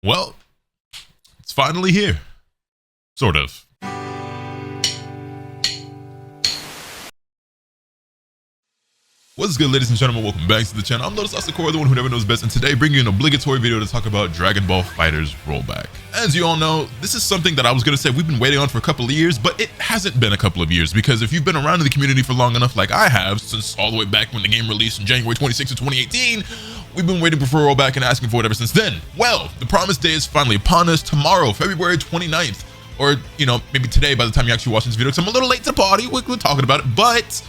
Well, it's finally here. Sort of. What's good, ladies and gentlemen? Welcome back to the channel. I'm LotusAsakura, the one who never knows best, and today bringing you an obligatory video to talk about Dragon Ball FighterZ Rollback. As you all know, this is something that I was going to say we've been waiting on for a couple of years, but it hasn't been a couple of years, because if you've been around in the community for long enough like I have, since all the way back when the game released in January 26th of 2018, we've been waiting for a rollback and asking for it ever since then. Well, the promised day is finally upon us tomorrow, February 29th, or, you know, maybe today by the time you actually watch this video, because I'm a little late to the party, we're talking about it, but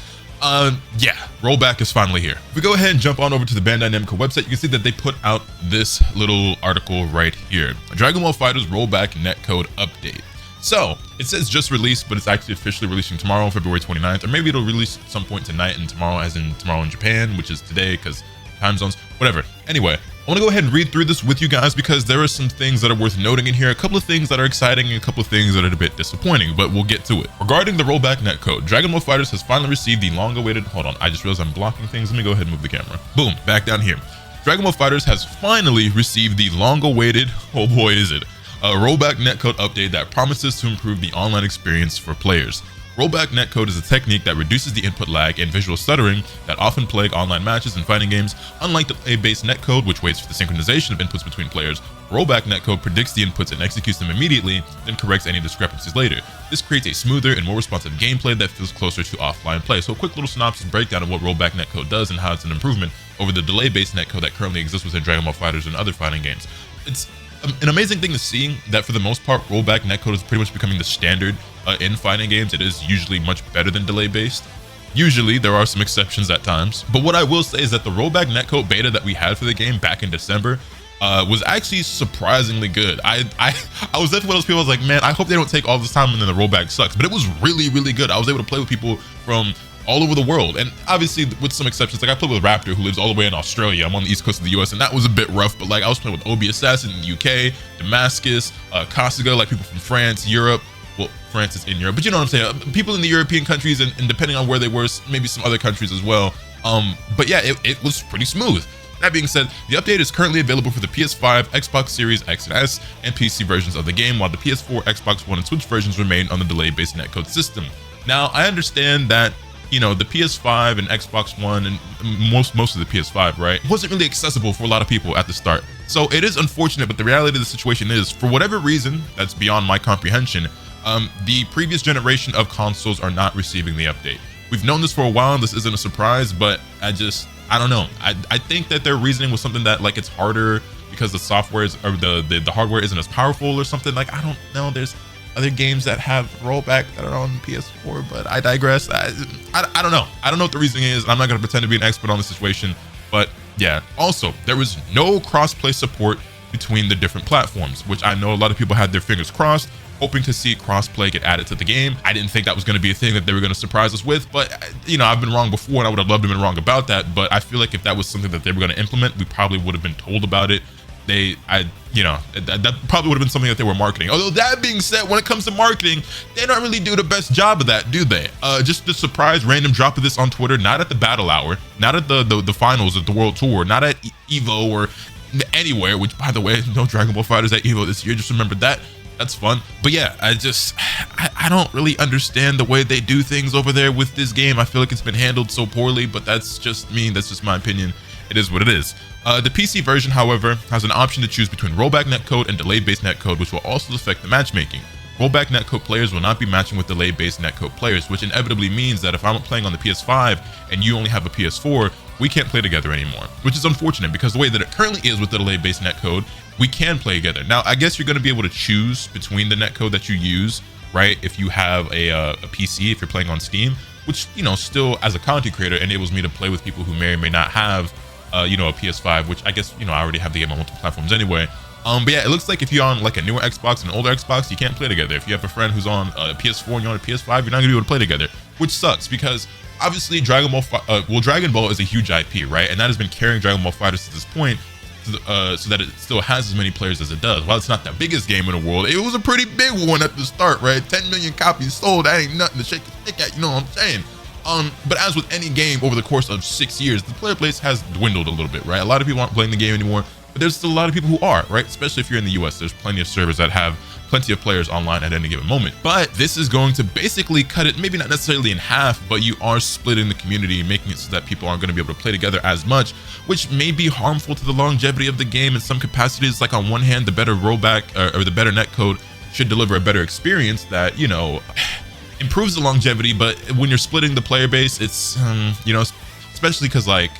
yeah, Rollback is finally here. If we go ahead and jump on over to the Bandai Namco website, you can see that they put out this little article right here. Dragon Ball FighterZ Rollback Netcode Update. So, it says just released, but it's actually officially releasing tomorrow, February 29th, or maybe it'll release at some point tonight and tomorrow, as in tomorrow in Japan, which is today, because time zones, whatever. Anyway, I want to go ahead and read through this with you guys because there are some things that are worth noting in here, a couple of things that are exciting and a couple of things that are a bit disappointing, but we'll get to it. Regarding the rollback netcode, Dragon Ball FighterZ has finally received the long-awaited, hold on, I just realized I'm blocking things. Let me go ahead and move the camera. Boom, back down here. Dragon Ball FighterZ has finally received the long-awaited, oh boy is it, a rollback netcode update that promises to improve the online experience for players. Rollback netcode is a technique that reduces the input lag and visual stuttering that often plague online matches and fighting games. Unlike delay-based netcode, which waits for the synchronization of inputs between players, rollback netcode predicts the inputs and executes them immediately, then corrects any discrepancies later. This creates a smoother and more responsive gameplay that feels closer to offline play. So a quick little synopsis breakdown of what rollback netcode does and how it's an improvement over the delay-based netcode that currently exists within Dragon Ball FighterZ and other fighting games. It's an amazing thing to see that for the most part, rollback netcode is pretty much becoming the standard in fighting games. It is usually much better than Delay-based. Usually, there are some exceptions at times. But what I will say is that the rollback netcode beta that we had for the game back in December was actually surprisingly good. I was definitely one of those people. I was like, man, I hope they don't take all this time and then the rollback sucks. But it was really, really good. I was able to play with people from all over the world, and obviously with some exceptions. Like I played with Raptor, who lives all the way in Australia. I'm on the east coast of the US, and that was a bit rough, but like I was playing with OB Assassin in the UK, Damascus, Kasuga, like people from France, Europe. Well, France is in Europe, but you know what I'm saying, people in the European countries, and depending on where they were, maybe some other countries as well. But yeah, it was pretty smooth. That being said, the update is currently available for the PS5, Xbox Series X and S, and PC versions of the game, while the PS4, Xbox One, and Switch versions remain on the delay-based netcode system. Now, I understand that, you know, the PS5 and Xbox One and most of the PS5, right, wasn't really accessible for a lot of people at the start. So it is unfortunate, but the reality of the situation is, for whatever reason that's beyond my comprehension, the previous generation of consoles are not receiving the update. We've known this for a while, and this isn't a surprise, but I don't know. I think that their reasoning was something that, like, it's harder because the software is, or the hardware isn't as powerful or something. Like, I don't know. There's other games that have rollback that are on PS4, but I digress. I don't know. I don't know what the reasoning is. I'm not going to pretend to be an expert on the situation, but yeah. Also, there was no crossplay support between the different platforms, which I know a lot of people had their fingers crossed, hoping to see crossplay get added to the game. I didn't think that was going to be a thing that they were going to surprise us with, but you know, I've been wrong before, and I would have loved to have been wrong about that. But I feel like if that was something that they were going to implement, we probably would have been told about it. That probably would have been something that they were marketing. Although that being said, when it comes to marketing, they don't really do the best job of that, do they? Just the surprise random drop of this on Twitter, not at the battle hour, not at the finals of the World Tour, not at Evo or anywhere, which by the way, no Dragon Ball FighterZ at Evo this year, just remember that. That's fun. But yeah, I don't really understand the way they do things over there with this game. I feel like it's been handled so poorly, but that's just me. That's just my opinion. It is what it is. The PC version, however, has an option to choose between rollback netcode and delay-based netcode, which will also affect the matchmaking. Rollback netcode players will not be matching with delay-based netcode players, which inevitably means that if I'm playing on the PS5 and you only have a PS4, we can't play together anymore, which is unfortunate because the way that it currently is with the delay-based netcode, we can play together. Now, I guess you're going to be able to choose between the netcode that you use, right? If you have a PC, if you're playing on Steam, which, you know, still as a content creator enables me to play with people who may or may not have, you know, a PS5, which I guess, you know, I already have the game on multiple platforms anyway. But yeah, it looks like if you're on like a newer Xbox and an older Xbox, you can't play together. If you have a friend who's on a PS4 and you're on a PS5, you're not gonna be able to play together, which sucks because obviously Dragon Ball is a huge IP, right? And that has been carrying Dragon Ball FighterZ to this point, so that it still has as many players as it does. While it's not the biggest game in the world, it was a pretty big one at the start, right? 10 million copies sold, that ain't nothing to shake a stick at, you know what I'm saying? But as with any game over the course of 6 years, the player base has dwindled a little bit, right? A lot of people aren't playing the game anymore. but there's still a lot of people who are, right? Especially if you're in the US, there's plenty of servers that have plenty of players online at any given moment. But this is going to basically cut it, maybe not necessarily in half, but you are splitting the community, making it so that people aren't going to be able to play together as much, which may be harmful to the longevity of the game in some capacities. Like on one hand, the better rollback or the better netcode should deliver a better experience that, you know, improves the longevity. But when you're splitting the player base, it's, you know, especially because like,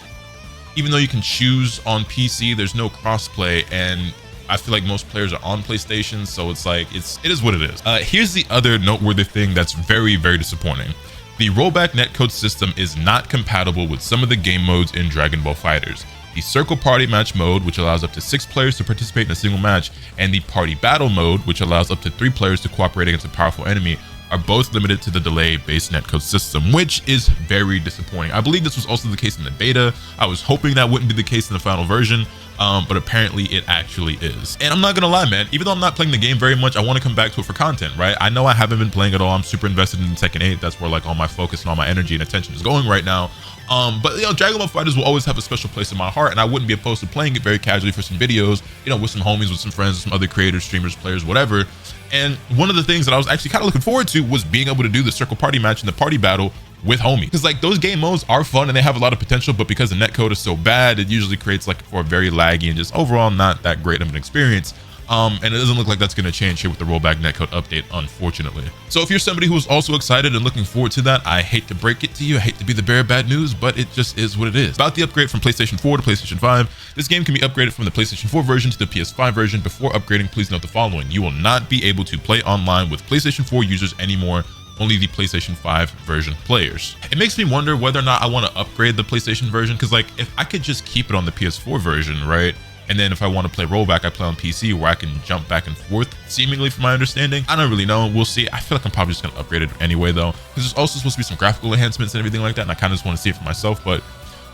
even though you can choose on PC, there's no crossplay, and I feel like most players are on PlayStation, so it's like, it is what it is. Here's the other noteworthy thing that's very, very disappointing. The rollback netcode system is not compatible with some of the game modes in Dragon Ball FighterZ. The Circle Party Match mode, which allows up to 6 players to participate in a single match, and the Party Battle mode, which allows up to 3 players to cooperate against a powerful enemy, are both limited to the delay-based netcode system, which is very disappointing. I believe this was also the case in the beta. I was hoping that wouldn't be the case in the final version, but apparently it actually is. And I'm not gonna lie, man, even though I'm not playing the game very much, I want to come back to it for content, right? I know I haven't been playing at all. I'm super invested in Tekken 8. That's where like all my focus and all my energy and attention is going right now. But you know, Dragon Ball FighterZ will always have a special place in my heart, and I wouldn't be opposed to playing it very casually for some videos, you know, with some homies, with some friends, with some other creators, streamers, players, whatever. And one of the things that I was actually kind of looking forward to was being able to do the Circle Party Match and the Party Battle with homies, because like those game modes are fun and they have a lot of potential, but because the netcode is so bad, it usually creates like for a very laggy and just overall not that great of an experience. And it doesn't look like that's going to change here with the rollback netcode update, unfortunately. So if you're somebody who's also excited and looking forward to that, I hate to break it to you, I hate to be the bearer of bad news, but it just is what it is. About the upgrade from PlayStation 4 to PlayStation 5, this game can be upgraded from the PlayStation 4 version to the PS5 version. Before upgrading, please note the following: you will not be able to play online with PlayStation 4 users anymore, only the PlayStation 5 version players. It makes me wonder whether or not I want to upgrade the PlayStation version, because like if I could just keep it on the PS4 version, right? And then if I want to play rollback, I play on PC where I can jump back and forth, seemingly from my understanding. I don't really know. We'll see. I feel like I'm probably just going to upgrade it anyway, though, because there's also supposed to be some graphical enhancements and everything like that. And I kind of just want to see it for myself, but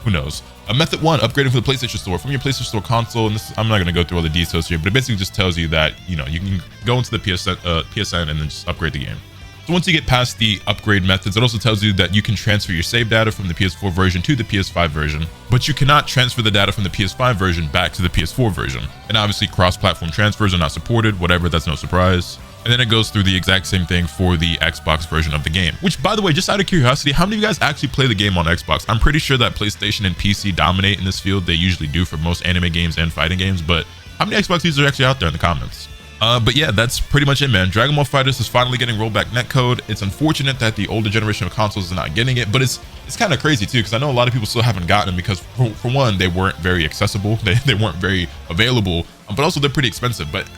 who knows? Method 1, upgrading from the PlayStation Store. From your PlayStation Store console, and this, I'm not going to go through all the details here, but it basically just tells you that, you know, you can go into the PSN and then just upgrade the game. So once you get past the upgrade methods, it also tells you that you can transfer your save data from the PS4 version to the PS5 version, but you cannot transfer the data from the PS5 version back to the PS4 version. And obviously cross-platform transfers are not supported, whatever, that's no surprise. And then it goes through the exact same thing for the Xbox version of the game, which, by the way, just out of curiosity, how many of you guys actually play the game on Xbox? I'm pretty sure that PlayStation and PC dominate in this field. They usually do for most anime games and fighting games, but how many Xbox users are actually out there in the comments? But yeah, that's pretty much it, man. Dragon Ball FighterZ is finally getting rollback netcode. It's unfortunate that the older generation of consoles is not getting it, but it's kind of crazy too, because I know a lot of people still haven't gotten them because for one, they weren't very accessible, they weren't very available, but also they're pretty expensive. But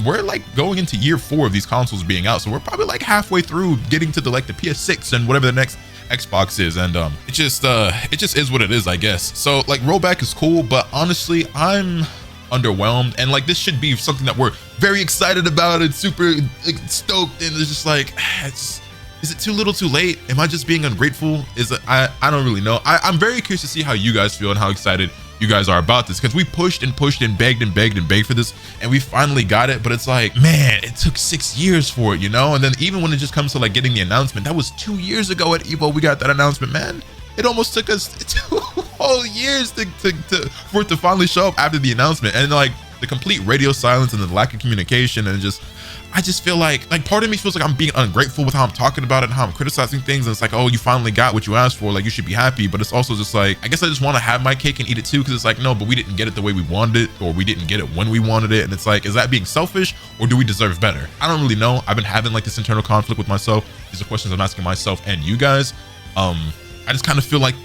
we're like going into year 4 of these consoles being out, so we're probably like halfway through getting to the PS6 and whatever the next Xbox is, and it just is what it is, I guess. So like rollback is cool, but honestly, I'm underwhelmed, and like this should be something that we're very excited about and super stoked, and it's just like, is it too little too late? Am I just being ungrateful? I don't really know. I'm very curious to see how you guys feel and how excited you guys are about this, because we pushed and pushed and begged and begged and begged for this, and we finally got it. But it's like, man, it took 6 years for it, you know? And then even when it just comes to like getting the announcement, that was 2 years ago at Evo we got that announcement, man. It almost took us 2 whole years for it to finally show up after the announcement, and like the complete radio silence and the lack of communication, and I just feel like part of me feels like I'm being ungrateful with how I'm talking about it and how I'm criticizing things, and it's like, oh, you finally got what you asked for, like you should be happy. But it's also just like, I guess I just want to have my cake and eat it too, because it's like, no, but we didn't get it the way we wanted it, or we didn't get it when we wanted it, and it's like, is that being selfish, or do we deserve better? I don't really know. I've been having like this internal conflict with myself. These are questions I'm asking myself and you guys. I just kind of feel like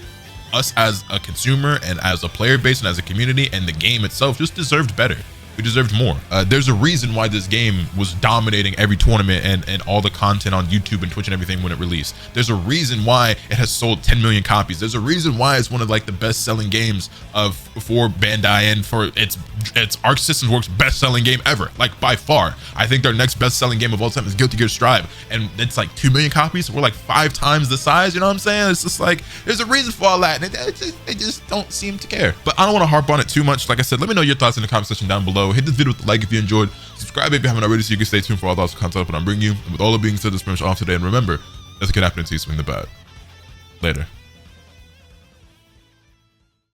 us as a consumer and as a player base and as a community and the game itself just deserved better. We deserved more. There's a reason why this game was dominating every tournament and all the content on YouTube and Twitch and everything when it released. There's a reason why it has sold 10 million copies. There's a reason why it's one of like the best-selling games for Bandai, and for its Arc Systems Works best-selling game ever, like by far. I think their next best-selling game of all time is Guilty Gear Strive, and it's like 2 million copies. We're like 5 times the size. You know what I'm saying? It's just like, there's a reason for all that, and they just don't seem to care. But I don't want to harp on it too much. Like I said, let me know your thoughts in the comment section down below. Hit this video with a like if you enjoyed. Subscribe if you haven't already, so you can stay tuned for all the awesome content that I'm bringing you. And with all that being said, this is pretty much off today. And remember, that's what can happen until you swing the bat. Later.